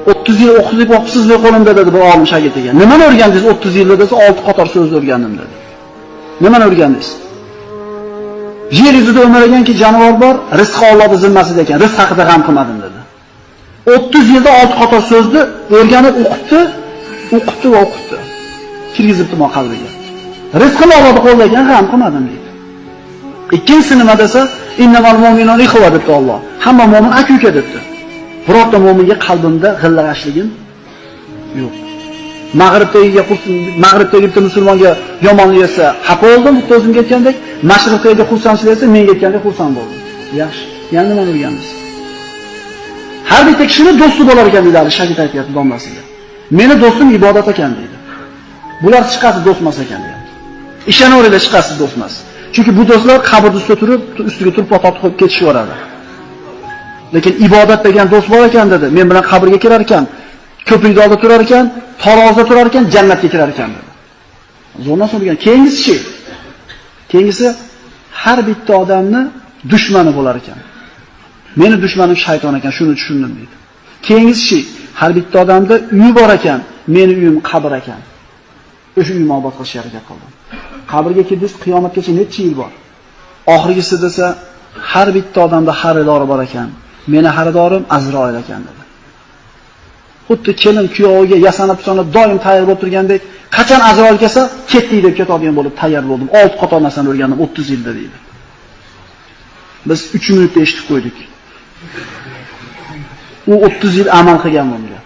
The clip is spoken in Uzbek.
30 yil o'qib o'qibsizlik qo'limda dedi bir olim shogirdiga. Nimani o'rgandingiz 30 yilda desa 6 qator so'zni o'rgandim dedi. Nimani o'rgandingiz? Yer yuzida o'marganki jonivor bor, rizq Allohning zimmasida ekan, rizq haqida g'am qilmadim dedi. 30 yilda 6 qator so'zni o'rganib o'qibdi va o'qibdi. Kirgizibdi mo qalbiga. Rizqim Allohning qo'lida ekan, g'am qilmadim dedi. Ikkinchisi nima desa, innamal mu'minun ikhwa debdi Alloh. Hamma mu'min aka-uka debdi. Birorta mu'minga qalbimda g'illag'ashligim yo'q. Mag'ribdagi musulmonga yomon yesa, xafa bo'ldim, xuddi o'zimga aytgandek, mashriqdagi xursandchilik esa menga aytgandek xursand bo'ldim. Yaxshi. Yana nima o'rganmiz? Har bitta kishini do'sti bo'lar ekan deydi shagird aytayapti domlasiga. Meni do'stim ibodat ekan deydi. Bular chiqasi do'st emas ekan deydi. Ishonaveringlar, chiqasi do'st emas. Chunki bu do'stlar qabr ustida turib, ustiga turib potib qo'yib ketishaveradi. Lekin ibodat degan do'st bor ekan dedi. Men bilan qabrga kirar ekan, ko'prik oldida turar ekan, tarozda turar ekan, jannatga kirar ekan dedi. Zo'rna so'ragan. Keyingisi har bitta odamni dushmani bo'lar ekan. Meni dushmanim shayton ekan, shuni tushundim dedi. Keyingisi har bitta odamda uyi bor ekan, meni uyim qabr ekan. O'sha uyimni obod qilishga harakat qildim. Qabrga kirdingiz, qiyomatgacha necha yil bor. Oxirgisi desa, har bitta odamda xaridori bor ekan. Meni xaridorim Azroil ekan dedi. Xuddi kelin kuyoviga yasanib doim tayyor bo'lib turgandek, qachon Azroil kelsa, ketdik deb ketadigan bo'lib tayyor bo'ldim. 6 qator narsani o'rgandim 30 yilda deydi. Biz 3 minutda eshitib qo'ydik. U 30 yil amal qilgan bunga.